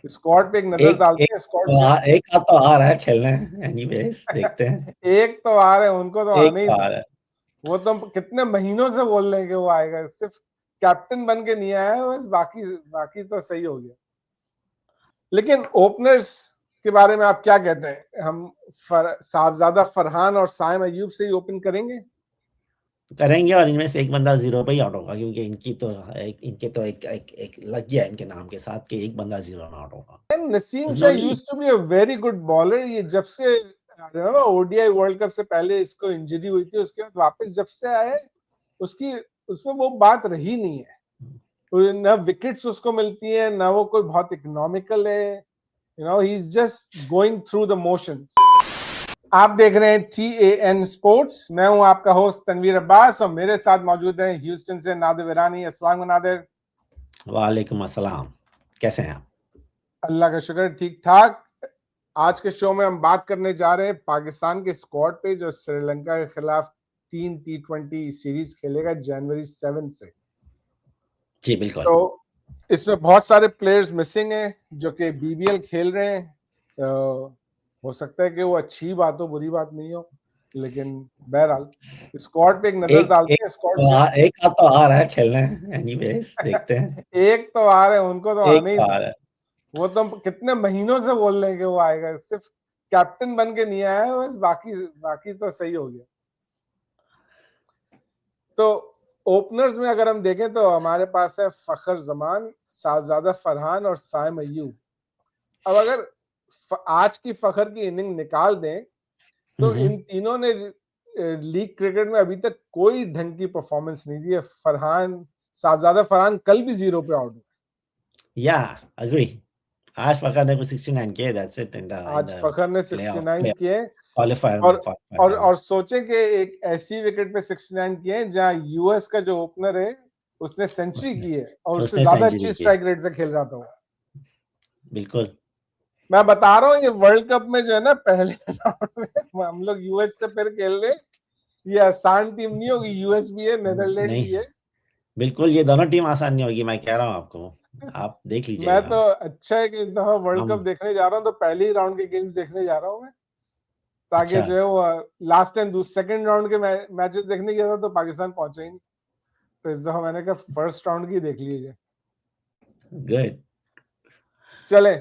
Squad पे एक नजर एक डालते एक हैं। स्क्वाड एक हाथ तो आ रहा है खेलने, एनीवेज देखते हैं। एक तो आ रहे हैं, उनको तो एक आने ही तो दो। आ रहा है। वो तो कितने महीनों से बोल रहे हैं कि वो आएगा, सिर्फ कैप्टन बन के नहीं आया है बस, बाकी बाकी तो सही हो गया। लेकिन ओपनर्स के बारे में आप क्या कहते हैं? हम साहबजादा फरहान और साइम अयूब से ही ओपन करेंगे? करेंगे, और इनमें से एक बंदा 0 पे ही आउट होगा, क्योंकि इनके तो एक लग गया इनके नाम के साथ कि एक बंदा 0 में आउट होगा। Naseem There's Shah no need. Used to be a very good bowler. ये जब से ओडीआई वर्ल्ड कप से पहले इसको इंजरी हुई थी, उसके बाद वापस जब से आए उसकी उसमें वो बात रही नहीं है। ना विकेट्स उसको मिलती है, ना वो कोई बहुत इकोनॉमिकल है। He is just going through the motions. आप देख रहे हैं TAN स्पोर्ट्स। मैं हूं आपका होस्ट तनवीर अब्बास और मेरे साथ मौजूद हैं ह्यूस्टन से नादिर ईरानी। अस्सलाम वालेकुम नादिर। वालेकुम अस्सलाम, कैसे हैं आप? अल्लाह का शुक्र, ठीक ठाक। आज के शो में हम बात करने जा रहे हैं पाकिस्तान के स्क्वाड पे, जो श्रीलंका के खिलाफ 3 T20 सीरीज खेलेगा जनवरी 7 से। जी बिल्कुल। तो इसमें बहुत सारे प्लेयर्स मिसिंग हैं जो कि BBL खेल रहे हैं। हो सकता है कि वो अच्छी बात हो, बुरी बात नहीं हो, लेकिन बहरहाल स्क्वाड पे एक नजर डालते हैं। एक हाथ तो आ रहा है खेलने, एनीवेज देखते हैं। एक तो आ रहे हैं, उनको तो एक आने ही तो दो। आ रहा है। वो तो कितने महीनों से बोल रहे हैं कि वो आएगा, सिर्फ कैप्टन बन के नहीं आया है बस, बाकी बाकी तो सही हो गया। तो ओपनर्स में अगर हम देखें तो हमारे पास है फखर जमान, साहबजादा फरहान और साइम अयूब। अब अगर आज की फखर की इनिंग निकाल दें तो इन तीनों ने लीग क्रिकेट में अभी तक कोई ढंग की परफॉर्मेंस नहीं दी है। साहबजादा फरहान कल भी 0 पे आउट हुए। या अग्री। आज फखर ने कुछ 69 किए, दैट्स इट इन द आज फखर ने 69 किए। क्वालिफायर और में और सोचे कि एक ऐसी विकेट पे 69 किए जहां यूएस का जो ओपनर है उसने सेंचुरी की है और उससे ज्यादा अच्छी स्ट्राइक रेट से खेल रहा था वो। बिल्कुल। मैं बता रहा हूँ, ये वर्ल्ड कप में जो है ना, पहले राउंड में हम लोग यूएस से फिर खेल रहे। ये आसान टीम नहीं होगी, यूएस भी है, नेदरलैंड भी है। बिल्कुल, ये दोनों टीम आसान नहीं होगी, मैं कह रहा हूँ आपको, आप देख लीजिएगा। मैं तो अच्छा है कि इस दफा वर्ल्ड कप देखने जा रहा हूँ, तो पहले ही राउंड के गेम्स देखने जा रहा हूँ मैं, ताकि जो है वो लास्ट टाइम सेकंड राउंड के मैचेस देखने गया था तो पाकिस्तान पहुंचे ही नहीं, तो इस दफा मैंने कहा फर्स्ट राउंड की देख लीजिए। गुड। चले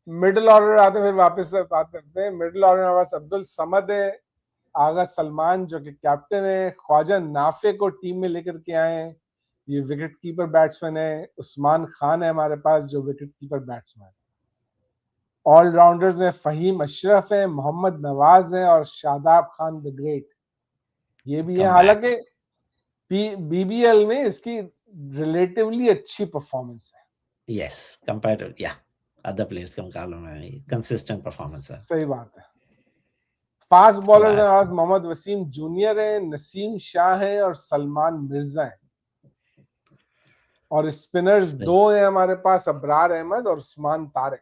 मिडिल ऑर्डर आते, फिर वापस से बात करते हैं। मिडिल ऑर्डर में बस अब्दुल समद है, आगा सलमान जो कि कैप्टन है, ख्वाजा नाफे को टीम में लेकर के आए हैं, ये विकेट कीपर बैट्समैन है। उस्मान खान है हमारे पास जो विकेट कीपर बैट्समैन है। ऑलराउंडर्स में फहीम अशरफ है, मोहम्मद नवाज है और शादाब खान द ग्रेट, ये भी है। हालांकि BBL में इसकी रिलेटिवली अच्छी परफॉर्मेंस है। यस, कंपैरेटिव या अदर प्लेयर्स के मुकाबले में कंसिस्टेंट परफॉर्मेंस है। सही बात है। फास्ट बॉलर में आज मोहम्मद वसीम जूनियर है, नसीम शाह है और सलमान मिर्जा है। और स्पिनर्स 2 हैं हमारे पास, अबरार अहमद और उस्मान तारिक।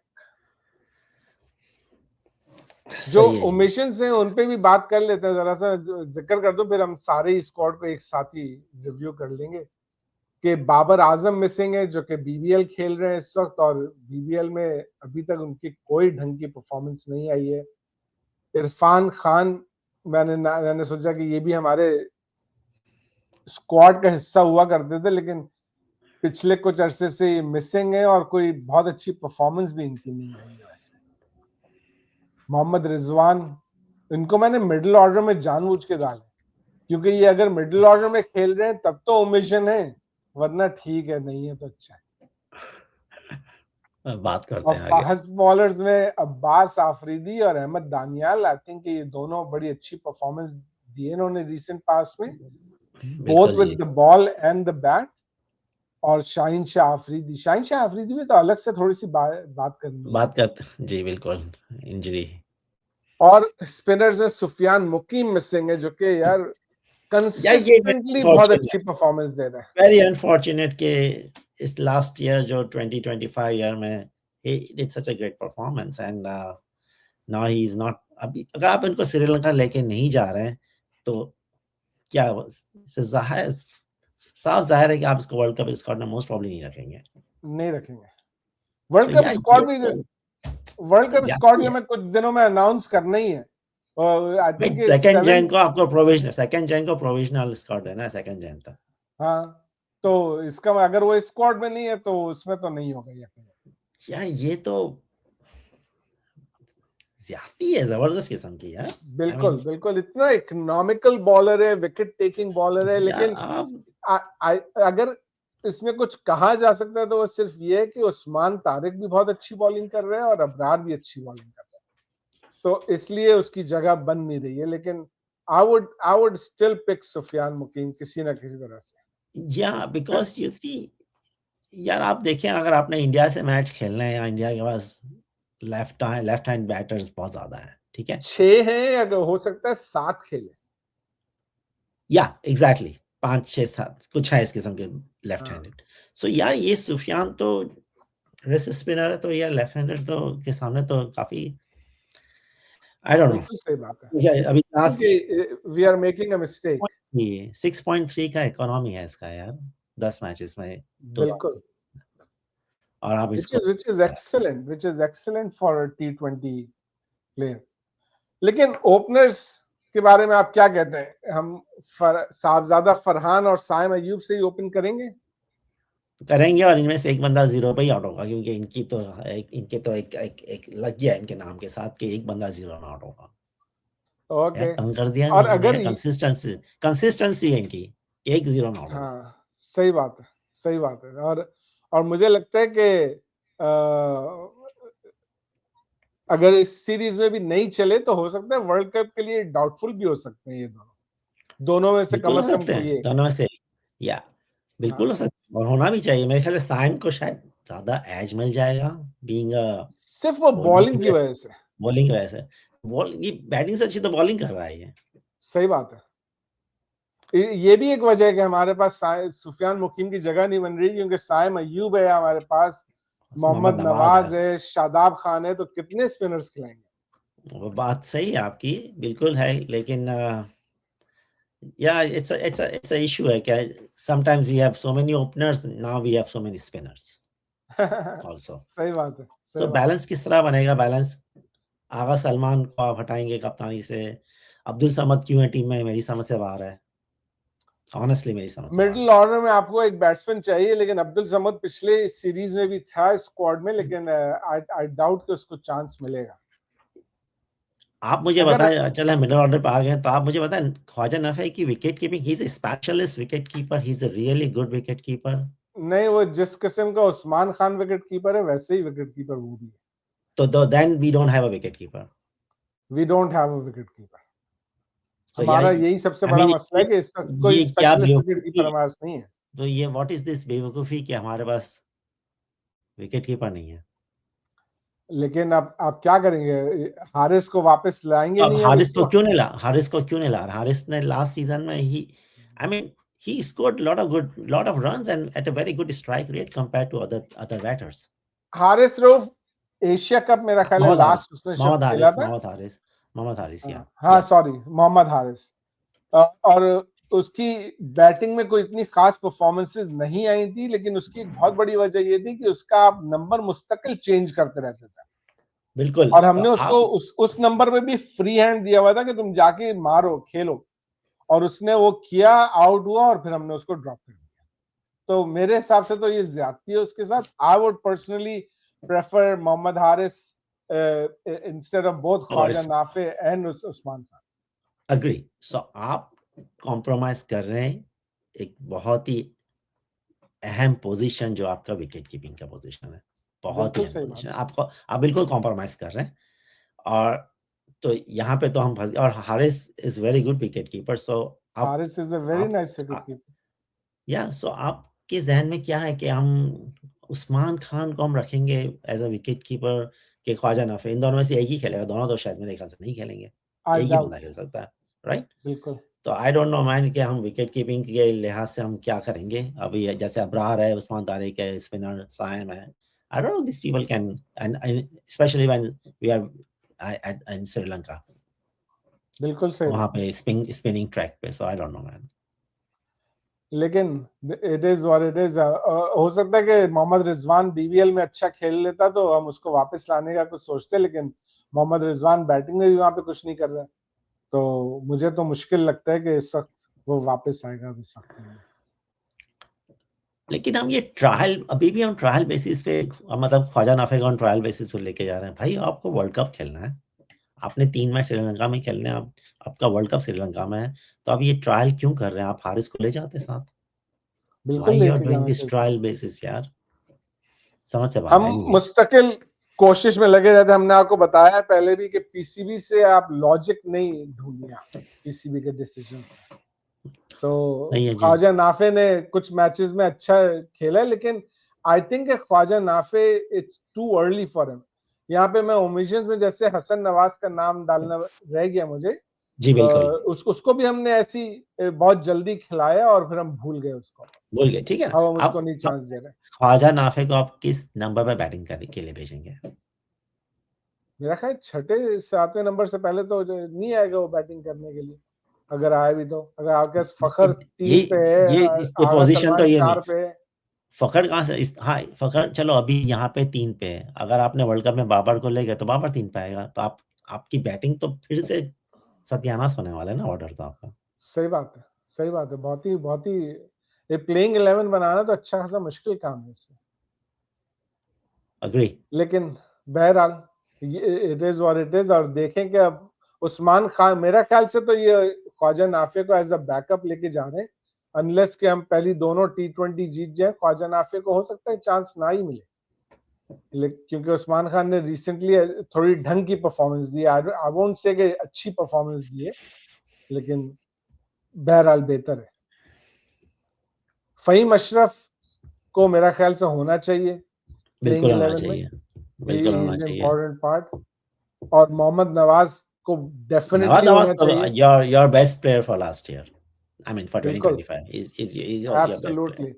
जो ओमिशंस हैं उन पे भी बात कर लेते हैं, जरा सा जिक्र कर दो, फिर हम सारे स्क्वाड को एक साथ ही रिव्यू कर लेंगे। कि बाबर आजम मिसिंग है जो कि BBL खेल रहे हैं इस वक्त, और BBL में अभी तक उनकी कोई ढंग की परफॉर्मेंस नहीं आई है। इरफान खान, मैंने सोचा कि ये भी हमारे स्क्वाड का हिस्सा हुआ करते थे, लेकिन पिछले कुछ अरसे से ये मिसिंग है और कोई बहुत अच्छी परफॉर्मेंस भी इनकी नहीं आई है। वैसे मोहम्मद रिजवान, इनको मैंने मिडिल ऑर्डर में जानबूझ के डाले, क्योंकि ये अगर मिडिल ऑर्डर में खेल रहे हैं तब तो ओमिशन है, वरना ठीक है, नहीं है तो अच्छा है। बात करते हैं आगे। फास्ट बॉलर्स में अब्बास आफरीदी और अहमद दानियाल, आई थिंक ये दोनों बड़ी अच्छी परफॉर्मेंस दी इन्होंने रिसेंट पास्ट में, both with the ball and the bat. और शाहीन शाह आफरीदी में तो अलग से थोड़ी सी बात करते जी बिल्कुल, इंजरी। और स्पिनर्स में सुफियान मुकीम मिसिंग है जो कि यार कंसिस्टेंटली बहुत अच्छी परफॉर्मेंस दे रहा है। वेरी अनफॉर्चुनेट के इस लास्ट ईयर जो 2025 ईयर में he did such a great performance and now he is not। अभी अगर आप इनको श्रीलंका लेके नहीं जा रहे हैं तो क्या साफ जाहिर है कि आप इसको वर्ल्ड कप स्क्वाड में मोस्ट प्रॉब्ली नहीं रखेंगे। वर्ल्ड कप स्क्वाड भी वर्ल्ड कप स्क्वाड हमें कुछ दिनों में अनाउंस करना ही है। आई थिंक सेकंड जेन को आपको प्रोविजनल स्क्वाड देना है सेकंड जेन तक। हाँ, तो इसका अगर वो स्क्वाड में नहीं है तो उसमें तो नहीं होगा यार ये तो ज्यादती है, जबरदस्त किस्म की यार। बिल्कुल बिल्कुल, इतना इकोनॉमिकल बॉलर है, विकेट टेकिंग बॉलर है, लेकिन अगर इसमें कुछ कहा जा सकता है तो वो सिर्फ ये है कि उस्मान तारिक भी बहुत अच्छी बॉलिंग कर रहे हैं और अबरार भी अच्छी बॉलिंग कर रहे हैं, तो इसलिए उसकी जगह बन नहीं रही है। लेकिन I would still pick Sufiyan Muqeem किसी ना किसी तरह से। या बिकॉज यू सी यार, आप देखें अगर आपने इंडिया से मैच खेलना है, या इंडिया के पास लेफ्ट हैंड बैटर्स बहुत ज्यादा है, ठीक है, 6 हैं, अगर हो सकता है 7 खेले, या एग्जैक्टली 5 6 7 कुछ है इस किस्म के लेफ्ट हैंडेड। सो यार ये सुफियान तो रिस्ट स्पिनर है, तो यार लेफ्ट हैंडेड तो के सामने तो काफी आई डोंट नो। बिल्कुल सही बात है। अभी last we are making a mistake. 6.3 का इकोनॉमी है इसका यार 10 मैचेस में। बिल्कुल, और आप इसको which is excellent for a T20 player। लेकिन ओपनर्स के बारे में आप क्या कहते हैं? हम साहबजादा फरहान और साइम अयूब से ही ओपन करेंगे और इनमें से एक बंदा 0 पे ही आउट होगा, क्योंकि इनके तो एक लग गया इनके नाम के साथ कि एक बंदा 0 में आउट होगा। ओके, तंग कर दिया और अगर कंसिस्टेंसी है इनकी, एक 0 में आउट होगा। हाँ, सही बात है, सही बात है। और मुझे लगता है कि अगर इस सीरीज में भी नहीं चले तो हो सकता है वर्ल्ड कप के लिए डाउटफुल भी हो सकते हैं ये दोनों में से कम कोई एक। दोनों में से या बिल्कुल हो सकता है, और होना भी चाहिए। मेरे ख्याल से साइम को शायद ज्यादा एज मिल जाएगा बीइंग सिर्फ वो बॉलिंग की वजह से। ये बैटिंग से अच्छी तो बॉलिंग कर रहा है ये। सही बात है। ये भी एक वजह है कि हमारे पास सुफियान मुकीम की जगह नहीं बन रही, क्योंकि साइम अयूब है हमारे पास, मोहम्मद नवाज है, शादाब खान है, तो कितने स्पिनर्स खिलाएंगे? वो बात सही है आपकी, बिल्कुल है, लेकिन yeah, it's a issue है क्या, sometimes we have so many openers, now we have so many spinners also। सही बात है। तो बैलेंस किस तरह बनेगा? बैलेंस आगा सलमान को आप हटाएंगे कप्तानी से, अब्दुल समद क्यों है टीम में, मेरी समझ से बाहर है, ऑनेस्टली मेरी समझ से। मिडिल ऑर्डर में आपको एक बैट्समैन चाहिए, लेकिन अब्दुल समद पिछले सीरीज में भी था स्क्वाड में, लेकिन आई डाउट कि उसको चांस मिलेगा। आप मुझे बताएं, चले मिडिल ऑर्डर पे आ गए, तो आप मुझे बताएं ख्वाजा नफी की wicket keeping, he is a specialist wicket keeper, he is a really good wicket keeper. नहीं, वो जिस किस्म का उस्मान खान विकेट कीपर है वैसे ही विकेट कीपर वो भी है। तो then we don't have a wicket keeper, we don't have a wicket keeper. हमारा यही सबसे बड़ा मसला है कि इसका कोई स्पेशलिस्ट विकेट कीपर हमारे पास नहीं है। तो ये व्हाट इज दिस बेवकूफी कि हमारे पास विकेट कीपर नहीं है। लेकिन अब आप क्या करेंगे? हारिस को वापस लाएंगे अब नहीं? हारिस को क्यों नहीं ला? हारिस ने लास्ट सीजन में he scored lot of runs and at a very good strike rate compared to other batters। Haris Rauf Asia cup मेरा ख्याल है लास्ट उसने खेला था। मोहम्मद हारिस या हाँ सॉरी, मोहम्मद हारिस। और उसकी बैटिंग में कोई इतनी खास परफॉर्मेंसेस नहीं आई थी, लेकिन उसकी एक बहुत बड़ी वजह ये थी कि उसका नंबर मुस्तकिल चेंज करते रहते थे। बिल्कुल, और हमने उसको उस नंबर में भी फ्री हैंड दिया हुआ था कि तुम जाके मारो, खेलो, और उसने वो किया, आउट हुआ, और फिर हमने उसको ड्रॉप कर दिया। तो मेरे हिसाब से तो ये ज्यादती है उसके साथ। I would personally prefer Mohammad Haris instead of both Khawaja Nafay and Usman Khan. Agree. So आप कॉम्प्रोमाइज कर रहे हैं एक बहुत ही अहम पोजीशन जो आपका विकेट कीपिंग का पोजीशन है, बहुत ही अहम पोजीशन, आप बिल्कुल कॉम्प्रोमाइज कर रहे हैं। और तो यहाँ पे तो हम और Haris is very good wicket keeper, so Haris is a very nice wicket keeper. या सो आपके जहन में क्या है कि हम उस्मान खान को हम रखेंगे एज अ विकेट कीपर के ख्वाजा नफी, इन दोनों में से एक ही खेलेगा? दोनों तो शायद मेरे ख्याल से नहीं खेलेंगे, एक ही बंदा खेल सकता है, राइट? बिल्कुल। तो आई डोंट नो मैन कि हम विकेट कीपिंग के लिहाज से हम क्या करेंगे। अभी जैसे अबरार है, उस्मान तारिक है, स्पिनर साइम है, I don't know this people can, and specially when we are in Sri Lanka, बिल्कुल सही, वहां पे स्पिनिंग ट्रैक पे, so I don't know man. लेकिन it is what it is. हो सकता है कि मोहम्मद रिजवान बीबीएल में अच्छा खेल लेता तो हम उसको वापस लाने का कुछ सोचते, लेकिन मोहम्मद रिजवान बैटिंग में भी वहां पे कुछ नहीं कर रहा है, तो मुझे तो मुश्किल लगता है कि इस वक्त वो वापस आएगा अभी इस वक्त में। लेकिन हम ये ट्रायल अभी भी हम ट्रायल बेसिस पे मतलब ख्वाजा नाफे को हम ट्रायल बेसिस पे लेके जा रहे हैं। भाई आपको वर्ल्ड कप खेलना है, आपने 3 मैच श्रीलंका में खेलने हैं, आपका वर्ल्ड कप श्रीलंका में है, तो आप ये ट्रायल क्यों कर रहे हैं? आप हारिस को ले जाते साथ। बिल्कुल व्हाई यू आर लेके डूइंग जाना दिस चाहिए। ट्रायल बेसिस यार, समझ से हम बाहर है। एनीवे मुस्तकिल कोशिश में लगे रहते हैं। हमने आपको बताया है पहले भी कि पीसीबी से आप लॉजिक नहीं ढूंढिए पीसीबी के डिसीजन से। तो सही है जी। ख्वाजा नाफे ने कुछ मैचेस में अच्छा खेला है, लेकिन I think Khawaja Nafay it's too early for him. यहाँ पे मैं ओमिशंस में जैसे हसन नवाज का नाम डालना रह गया मुझे, जी बिल्कुल, उसको भी हमने ऐसी बहुत जल्दी खिलाया और फिर हम भूल गए उसको। भूल गए, ठीक है ना। अब हम उसको आप नहीं चांस दे रहे। ख्वाजा नाफे को आप किस नंबर पे बैटिंग करने के लिए भेजेंगे? मेरा ख्याल 6 7वें नंबर से पहले तो नहीं आएगा वो बैटिंग करने के लिए, अगर आए भी तो। अगर आपके पास फखर 3 पे है, ये इसकी आगा पोजीशन तो सलमान ये 4 नहीं, पे है। फखर कहाँ से हाँ फखर चलो अभी यहाँ पे 3 पे है, अगर आपने वर्ल्ड कप में बाबर को ले गए तो बाबर 3 पे आएगा, तो आपकी बैटिंग तो फिर से सत्यानाश होने वाला है ना ऑर्डर तो आपका। सही बात है, सही बात है। बहुत ही ये प्लेइंग 11 बनाना तो अच्छा खासा मुश्किल काम है इसमें। अग्री। लेकिन बहरहाल ये it is what it is. और देखें कि अब उस्मान खान, मेरा ख्याल से तो ये ख्वाजा नाफे को एज अ बैकअप लेके जा रहे हैं, अनलेस कि हम पहली दोनों T20 जीत जाए। ख्वाजा नाफे को हो सकता है चांस ना ही मिले, क्योंकि उस्मान खान ने रिसेंटली थोड़ी ढंग की परफॉर्मेंस दी है। आई वोंट से कि अच्छी परफॉर्मेंस दी है, लेकिन बहरहाल बेहतर है। फहीम अशरफ को मेरा ख्याल से होना चाहिए प्लेइंग बिल्कुल होना 11 में, चाहिए, ही बिल्कुल होना इज चाहिए। Important part. और मोहम्मद नवाज को नवाज डेफिनेटली नवाज होना तो चाहिए। Your best player for last year, I mean for बिल्कुल, 2025 is was your best player. Absolutely.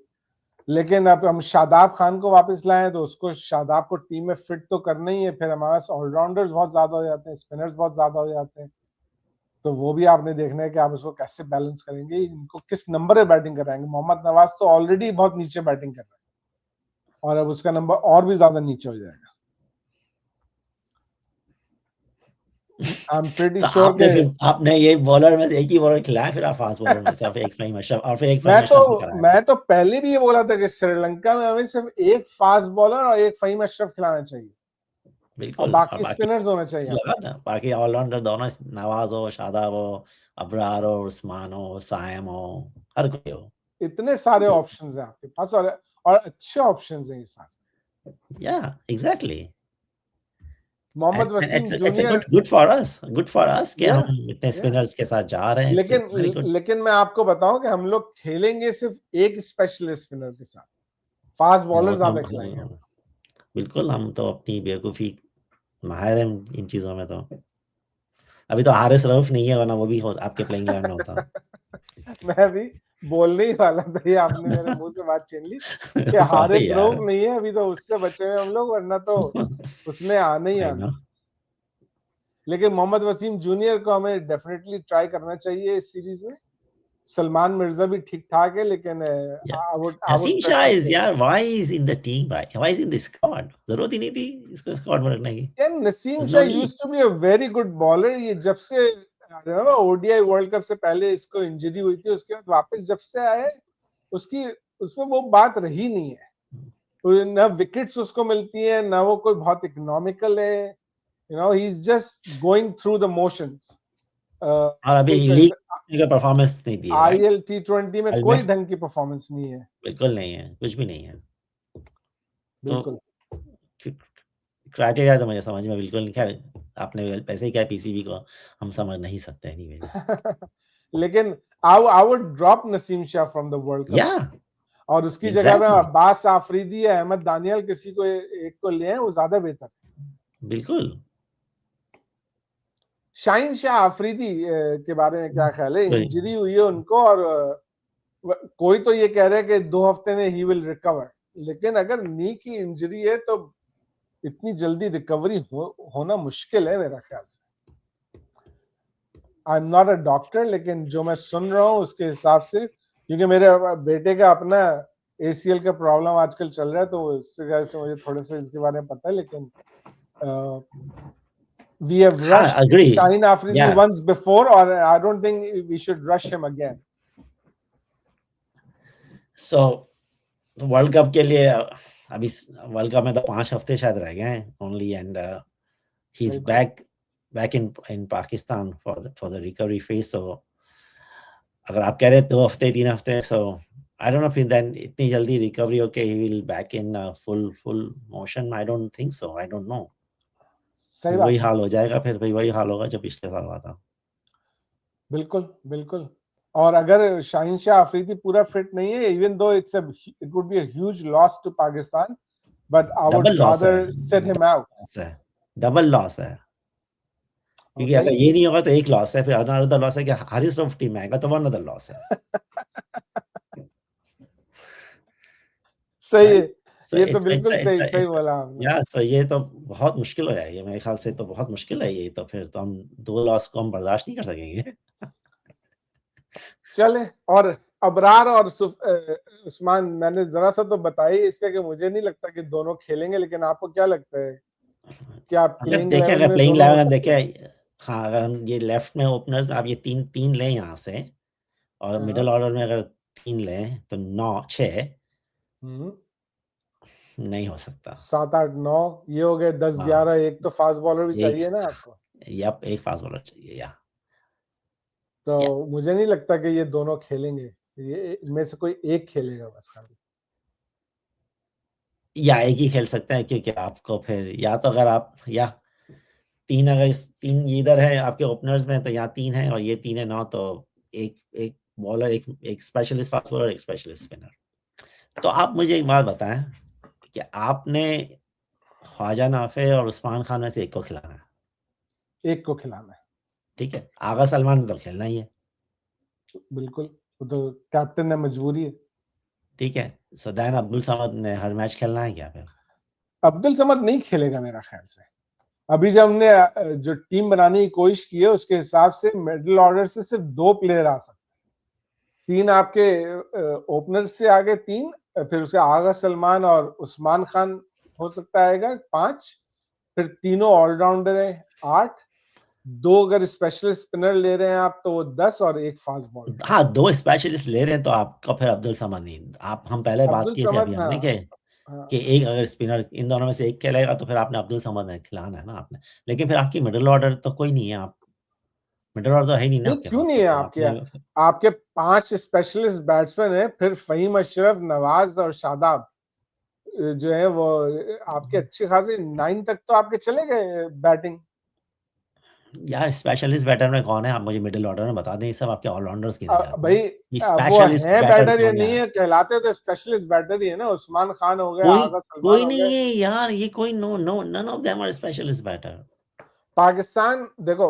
लेकिन अब हम शादाब खान को वापस लाएं तो उसको शादाब को टीम में फिट तो करना ही है। फिर हमारे पास ऑलराउंडर्स बहुत ज्यादा हो जाते हैं, स्पिनर्स बहुत ज्यादा हो जाते हैं, तो वो भी आपने देखना है कि आप उसको कैसे बैलेंस करेंगे, इनको किस नंबर पे बैटिंग कराएंगे। मोहम्मद नवाज तो ऑलरेडी बहुत नीचे बैटिंग कर रहा है और अब उसका नंबर और भी ज्यादा नीचे हो जाएगा। आई एम प्रीटी तो श्योर के आपने ये बॉलर में से एक ही बॉलर खिलाया, फिर आप फास्ट बॉलर में से और फिर एक फहीम अशरफ से कराया। मैं तो पहले भी ये बोला था कि श्रीलंका में हमें सिर्फ एक फास्ट बॉलर और एक फहीम अशरफ खिलाना चाहिए और बिल्कुल, और बाकी बाकी स्पिनर्स होने चाहिए लगा हमारे। था, बाकी ऑलराउंडर दोनों, नवाज हो, शादाब हो, अबरार हो, उस्मान हो, साइम हो, हर कोई हो। इतने सारे ऑप्शंस हैं आपके पास और अच्छे ऑप्शंस हैं ये सारे। Yeah exactly, Mohammad and Waseem it's junior, good for us कि या हम इतने या स्पिनर्स के साथ जा रहे हैं। इट्स लेकिन वेरी गुड। लेकिन मैं आपको बताऊं कि हम लोग खेलेंगे सिर्फ एक स्पेशलिस्ट स्पिनर के साथ, फास्ट बॉलर ज्यादा खिलाएंगे हम। बिल्कुल, हम तो अपनी बेवकूफी माहिर हैं इन चीजों में। तो अभी तो हारिस रऊफ नहीं है, वरना वो भी आपके प्लेइंग 11 में होता। मैं भी बोलने ही वाला था, ये आपने मेरे मुंह से बात छीन ली कि सॉरी हारिस यार। रऊफ नहीं है अभी, तो उससे बचे हुए हम लोग, वरना तो उसने आना ही आई आना। नो। लेकिन मोहम्मद वसीम जूनियर को हमें डेफिनेटली ट्राई करना चाहिए इस सीरीज में। सलमान मिर्जा भी ठीक ठाक है, लेकिन Yeah. I would Hasim Shah prefer is के यार, why is in the team, right? Why is in the squad? जरूरत ही नहीं थी इसको स्क्वाड में रखने की। यार Naseem There's Shah no need. Used to be a very good bowler. ये जब से ओडीआई वर्ल्ड कप से पहले इसको इंजरी हुई थी, उसके बाद वापस जब से आए उसकी उसमें वो बात रही नहीं है। तो ना विकेट्स उसको मिलती है, ना वो कोई बहुत इकोनॉमिकल है। He is just going through the motions. और अभी लीग का परफॉर्मेंस नहीं दी है, राइट? आईएल T20 में कोई ढंग की परफॉर्मेंस नहीं है, बिल्कुल नहीं है, कुछ भी नहीं है। तो बिल्कुल। क्राइटेरिया तो मुझे समझ में बिल्कुल नहीं। खैर आपने वैसे ही कहा पीसीबी को हम समझ नहीं सकते एनीवेज। लेकिन I would drop Naseem Shah from the world या कप और उसकी जगह में एग्जैक्टली, अब्बास आफरीदी या अहमद दानियल किसी को एक को ले आए, वो ज्यादा बेहतर है। बिल्कुल। शाहीन शाह आफरीदी के बारे में क्या ख्याल है? इंजरी हुई है उनको और कोई तो ये कह रहा है कि 2 हफ्ते में ही विल रिकवर, लेकिन अगर नी की इंजरी है तो इतनी जल्दी रिकवरी होना मुश्किल है मेरा ख्याल से। I am not a doctor, लेकिन जो मैं सुन रहा हूँ उसके हिसाब से क्योंकि मेरे बेटे का अपना ACL का प्रॉब्लम आजकल चल रहा है, तो इससे वजह से मुझे थोड़ा सा इसके बारे में पता है, लेकिन we have rushed agree. Shaheen Afridi Yeah. once before, or I don't think we should rush him again. So world cup के लिए अभी वर्ल्ड कप में तो 5 हफ्ते शायद रह गए हैं only, and he is back in Pakistan for the recovery phase. So अगर आप कह रहे 2 हफ्ते 3 हफ्ते, सो आई डोंट नो फिर देन इतनी जल्दी रिकवरी होके he will back in full motion. I don't think so. I don't know. सही वही बात, हाल हो जाएगा फिर भाई, वही हाल होगा जो पिछले साल हुआ था. बिल्कुल बिल्कुल. और अगर शाहीन शाह अफरीदी पूरा फिट नहीं है, even though it would be a huge loss to Pakistan, but I would double loss है, rather sit him out. Double loss है. क्योंकि अगर ये नहीं होगा तो एक लॉस है, फिर अनदर लॉस है कि हारिस रऊफ टीम में आएगा तो अनदर लॉस है. सही है. So ये तो it's बिल्कुल सही it's बोला आपने. या सो ये तो बहुत मुश्किल हो जाएगी मेरे ख्याल से. तो बहुत मुश्किल है ये. तो फिर तो हम 2 लॉस को हम बर्दाश्त नहीं कर सकेंगे. चले. और अबरार और उस्मान, मैंने जरा सा तो बताई इस पे कि मुझे नहीं लगता कि दोनों खेलेंगे, लेकिन आपको क्या लगता है क्या प्लेइंग देखें, अगर प्लेइंग दोनों हो 11 सकते हैं? देखें, हाँ, अगर हम ये लेफ्ट में ओपनर्स में आप ये 3 लें यहाँ से, और हाँ. मिडिल ऑर्डर में अगर 3 लें तो 9-6 नहीं हो सकता. 7, 8, 9 ये हो गए. 10, 11 एक तो फास्ट बॉलर भी चाहिए ना आपको. यप, एक फास्ट बॉलर चाहिए. या तो मुझे नहीं लगता कि ये दोनों खेलेंगे. ये इनमें से कोई एक खेलेगा बस खाली. या एक ही खेल सकते हैं, क्योंकि आपको फिर या तो अगर आप या 3 अगर 3 इधर है आपके ओपनर्स में, तो यहाँ 3 है और ये 3 है 9, तो एक बॉलर, एक स्पेशलिस्ट फास्ट बॉलर, एक स्पेशलिस्ट स्पिनर. तो आप मुझे एक बात बताएं कि आपने ख्वाजा नाफे और उस्मान खान में से एक को खिलाना है. एक को खिलाना है. ठीक है. आगा सलमान तो खेलना ही है. बिल्कुल, वो तो कैप्टन है, मजबूरी है. ठीक है. सो देन अब्दुल समद ने हर मैच खेलना है क्या? फिर अब्दुल समद नहीं खेलेगा मेरा ख्याल से. अभी जब हमने जो टीम बनाने की कोशिश की है उसके हिसाब से मिडिल ऑर्डर से सिर्फ 2 प्लेयर आ सकते हैं. 3 आपके ओपनर से आगे 3, फिर उसके आगा सलमान और उस्मान खान हो सकता आएगा 5, फिर तीनों ऑलराउंडर है 8, 2 अगर स्पेशलिस्ट स्पिनर ले रहे हैं आप तो वो 10 और एक फास्ट बॉलर. हाँ, 2 स्पेशलिस्ट ले रहे हैं तो आपका फिर अब्दुल समद नहीं. आप हम पहले बात की थी अभी हमने कि एक अगर स्पिनर इन दोनों में से एक खेलेगा तो फिर आपने अब्दुल समद ने खिलाना है ना आपने. लेकिन फिर आपकी मिडिल ऑर्डर तो कोई नहीं है. आप मिडिल ऑर्डर तो है नहीं ना आपके. क्यों नहीं है आपके 5 स्पेशलिस्ट बैट्समैन है. फिर फहीम अशरफ, नवाज और शादाब जो है वो आपके अच्छे खासे 9 तक तो आपके चले गए बैटिंग. यार स्पेशलिस्ट बैटर में कौन है? आप मुझे मिडिल ऑर्डर में बता दें. सब आपके ऑलराउंडर्स गिने जाते हैं. भाई वो है बैटर या नहीं है, कहलाते तो स्पेशलिस्ट बैटर ही है ना. उस्मान खान हो गया, आगा सलमान कोई नहीं है यार. ये कोई none of them are specialist batter. Pakistan देखो,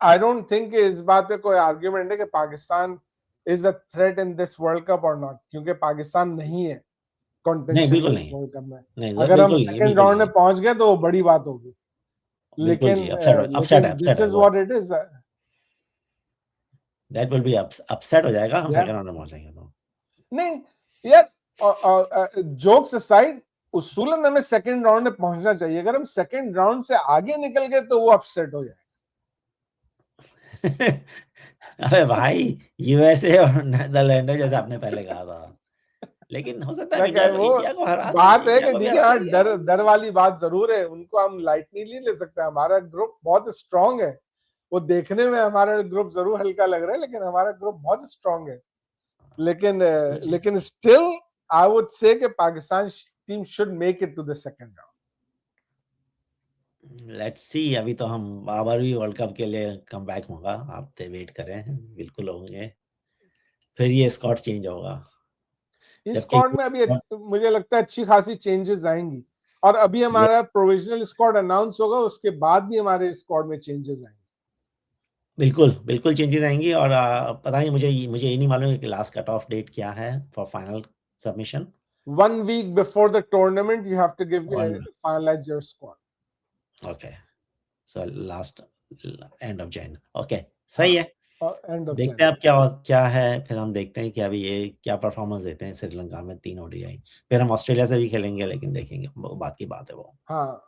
आई डोंट थिंक इस बात पे कोई आर्ग्यूमेंट है कि Pakistan is a threat in this world cup और नॉट, क्योंकि पाकिस्तान नहीं है नहीं, बिल्कुल नहीं. वर्ल्ड कप में. नहीं, अगर हम सेकंड राउंड में पहुंच गए तो वो बड़ी बात होगी. लेकिन this is what it is. That will be upset हो जाएगा हम सेकंड राउंड में पहुंचेंगे तो. नहीं यार, जोक्स असाइड, उसूलन हमें सेकंड राउंड में पहुंचना चाहिए. अगर हम सेकंड राउंड से आगे निकल गए तो वो अपसेट हो जाएगा. अबे भाई, यूएसए और नेदरलैंड जैसे आपने पहले कहा था. लेकिन हो सकता है इंडिया को हरा दे. बात है कि ठीक है, हाँ, डर वाली बात जरूर है. उनको हम लाइटली नहीं ले सकते. हमारा ग्रुप बहुत स्ट्रांग है. वो देखने में हमारा ग्रुप जरूर हल्का लग रहा है, लेकिन हमारा ग्रुप बहुत स्ट्रांग है. लेकिन स्टिल आई वुड से कि Pakistan team should make it to the second round. Let's see. अभी तो हम बाबर भी वर्ल्ड कप के लिए कम बैक होगा. आप तो वेट करें. बिल्कुल होंगे. फिर ये स्क्वाड चेंज होगा. इस स्क्वाड में अभी मुझे लगता है अच्छी खासी चेंजेस आएंगी. और अभी हमारा प्रोविजनल स्क्वाड अनाउंस होगा, उसके बाद भी हमारे स्क्वाड में चेंजेस आएंगे. बिल्कुल चेंजेस आएंगी. और पता नहीं, मुझे ये नहीं मालूम कि लास्ट कट ऑफ डेट क्या है for final submission. 1 week before the tournament you have to finalize your squad. Okay, so last end of Jan. Okay, सही है. एंड ऑफ देखते हैं अब क्या है, फिर हम देखते हैं कि अभी ये क्या परफॉर्मेंस देते हैं श्रीलंका में 3 ओडीआई। फिर हम ऑस्ट्रेलिया से भी खेलेंगे, लेकिन देखेंगे, वो बात की बात है वो। हाँ,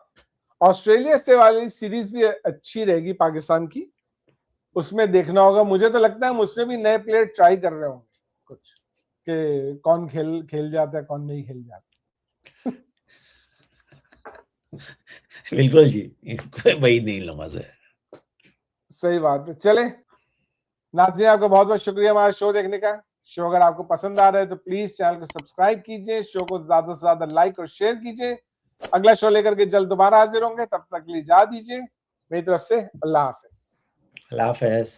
ऑस्ट्रेलिया से वाली सीरीज भी अच्छी रहेगी पाकिस्तान की, उसमें देखना होगा। मुझे तो लगता है हम उसमें भी नए प्लेयर ट्राई कर रहे होंगे कुछ, कि कौन खेल जाता है, कौन नहीं खेल जाता। बिल्कुल जी, कोई वही नहीं लूंगा से। सही बात है। चले नाज़रीन, आपका बहुत बहुत शुक्रिया हमारा शो देखने का। शो अगर आपको पसंद आ रहा है तो प्लीज चैनल को सब्सक्राइब कीजिए, शो को ज्यादा से ज्यादा लाइक और शेयर कीजिए। अगला शो लेकर के जल्द दोबारा हाजिर होंगे, तब तक के लिए इजाजत दीजिए। मेरी तरफ से अल्लाह हाफिज। अल्लाह हाफिज।